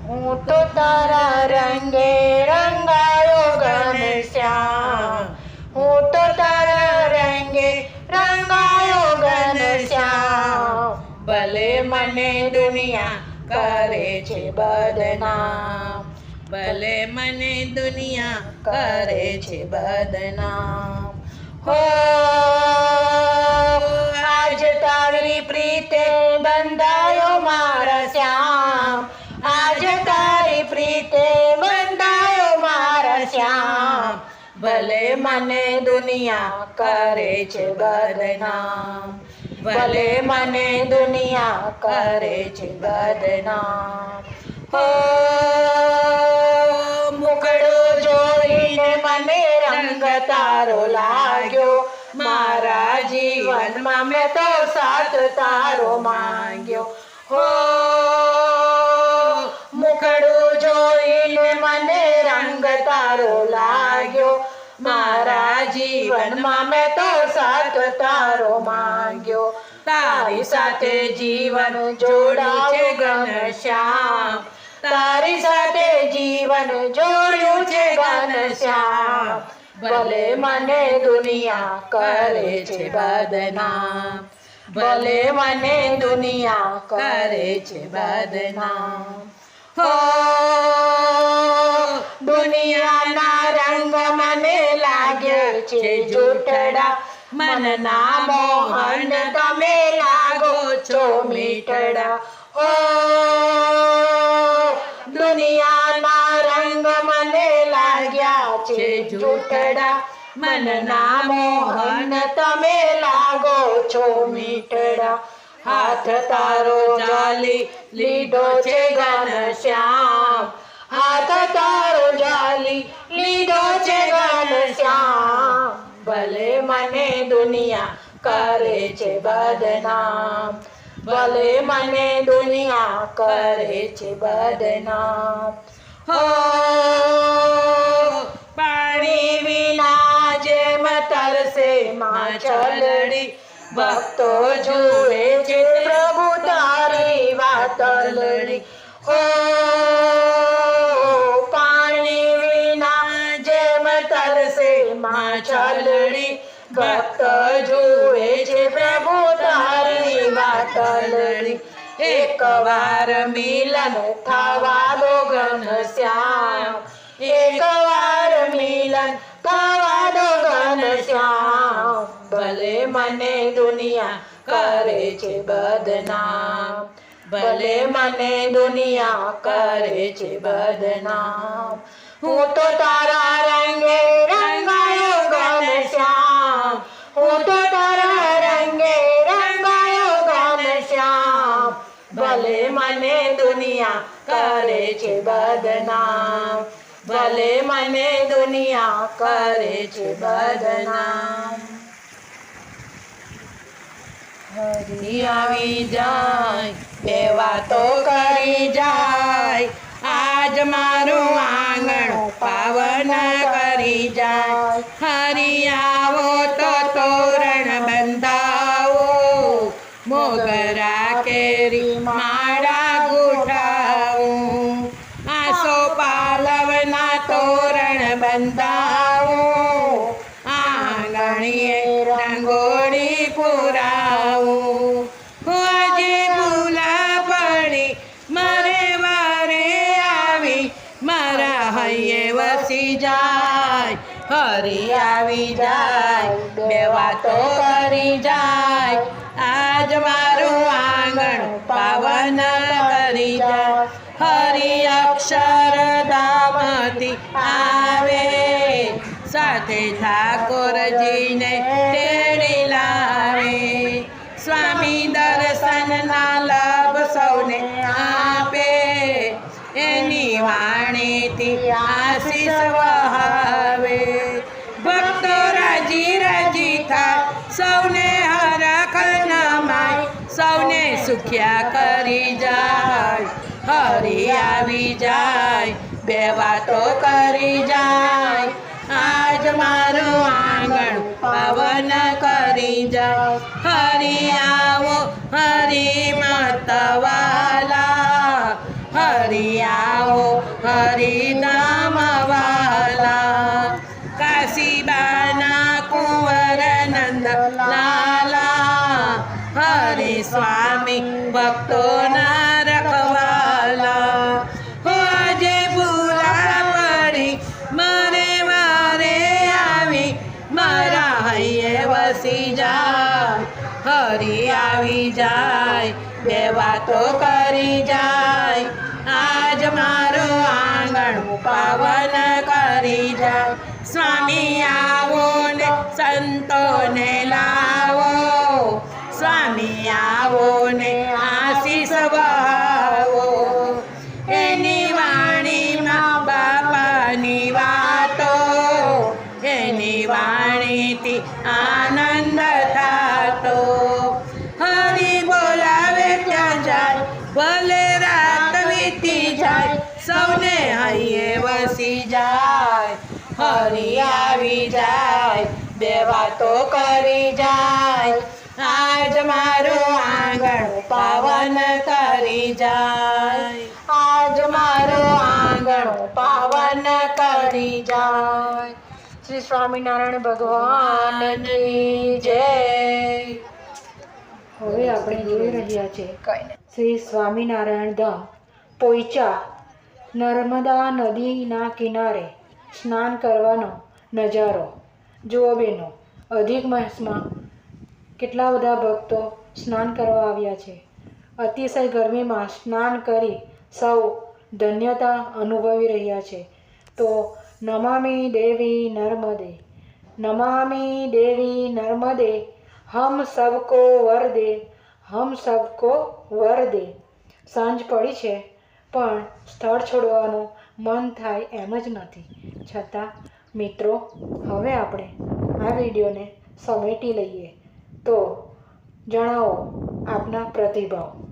હું તો તારા રંગે રંગાયો ઘનશ્યામ, હું તો તારા રંગે રંગાયો ઘનશ્યામ. ભલે મને દુનિયા કરે છે બદનામ, ભલે મને દુનિયા કરે છે બદનામ. હો આજ તારી પ્રીતે બંધાયો મારા શ્યામ, આજ તારી પ્રીતે બંધાયો મારા શ્યામ. ભલે મને દુનિયા કરે છે બદનામ, ભલે મને દુનિયા કરે છે બદનામ. હો મુખડો જોઈને મને રંગ તારો લાગ્યો, મારા જીવનમાં મેં તો સાથ તારો માંગ્યો. હો મુખડું જોઈને મને રંગ તારો લાગ્યો, મારા જીવનમાં મેં તો સાથ તારો માંગ્યો. તારી સાથે જીવન જોડાયું છે ઘનશ્યામ, તારી સાથે જીવન જોડ્યું છે ઘનશ્યામ. ભલે મને દુનિયા કરે છે બદનામ, ભલે મને દુનિયા કરે છે બદનામ. હો દુનિયાના રંગ મને લાગે છે જૂઠડા, મનના મોહન તમે લાગો છો મીઠડા. ઓ દુનિયાના રંગ મને લાગ્યા છે જૂઠડા, મનના મોહન તમે લાગો છો મીઠડા. હાથ તારો જાલી લીધો છે ઘનશ્યામ, હાથ તારો જાલી લીધો છે ઘનશ્યામ. ભલે મને દુનિયા કરે છે બદનામ, ભલે મને દુનિયા કરે છે બદનામ. હો પાણી વિના જેમ તરસે માછલડી, ભક્તો જુએ છે પ્રભુ તારી વાતલડી. હો પાણી વિના જેમ તરસે માછલડી, ભક્ત જુએ છે પ્રભુ તારી વાતલડી. એક વાર મિલન થવા દો ઘનશ્યામ, એક વાર મિલન થવા દો ઘનશ્યામ. ભલે મને દુનિયા કરે છે બદનામ, ભલે મને દુનિયા કરે છે બદનામ. હું તો તારા રંગે રંગાયો ઘનશ્યામ, હું તો તારા રંગે રંગાયો ઘનશ્યામ. ભલે મને દુનિયા કરે છે બદનામ, ભલે મને દુનિયા કરે છે બદનામ. હરી આવી જાય બે વાતો કરી જાય, આજ મારું આંગણ પાવન કરી જાય. હરી આવો તો તોરણ બંધાવો, મોગરા કેરી માળા ગૂંથાવું. આસો પાલવના તોરણ બંધાવું, આંગણીએ રંગોળી પુરાવું. આજે ભૂલા પડી મારે વારે આવી, મારા હૈયે વસી જાય. હરી આવી જાય બે વાતો કરી જાય, આજ મારું આંગણ પાવન કરી જાય. હરી અક્ષરધામથી આવે, સાથે ઠાકોરજીને તેડી લાવે. સ્વામી દર્શનના લાભ સૌને આપે, એની વાણીથી આશીષ વહાવે. ભક્તો રાજી રાજી થાય, સૌને હરખ નમાય, સૌને સુખ્યા કરી જાય. હરી આવી જાય બે વાતો કરી જાય, આજ મારું આંગણ પાવન કરી જાય. હરી આવો હરી મતવાલા, હરી આવો સ્વામી ભક્તોના રખવાલા. આજે ભૂલા પડી મારે વારે આવી, મારા હૈયે વસી જાય. હરી આવી જાય, બે વાતો કરી જાય. આજ મારું આંગણ પાવન કરી જાય. સ્વામી આવો ને સંતોને લાવો, સ્વામી આવો ને આશીષ વહાવો. એની વાણીમાં બાપાની વાતો, એની વાણીથી આનંદ થાતો. હરી બોલાવે ત્યાં જાય, ભલે રાત વીતી જાય, સૌને હૈયે વસી જાય. હરી આવી જાય, બે વાતો કરી જાય. આજ મારું આંગણ પાવન કરી જાય. આજ મારું આંગણ પાવન કરી જાય. શ્રી સ્વામિનારાયણ ભગવાનની જય. હવે આપણે જોઈ રહ્યા છે શ્રી સ્વામિનારાયણ ધામ પોઈચા, નર્મદા નદીના કિનારે સ્નાન કરવાનો નજારો જુઓ બહેનો. અધિક માસમાં કેટલા બધા ભક્તો સ્નાન કરવા આવ્યા છે. અતિશય ગરમીમાં સ્નાન કરી સૌ ધન્યતા અનુભવી રહ્યા છે. તો નમામિ દેવી નર્મદે, નમામિ દેવી નર્મદે, હમ સબકો વર દે, હમ સબકો વર દે. સાંજ પડી છે પણ સ્થળ છોડવાનું મન થાય એમ જ નથી. છતાં મિત્રો, હવે આપણે આ વિડીયોને સમેટી લઈએ. તો જણાવો આપના પ્રતિભાવ.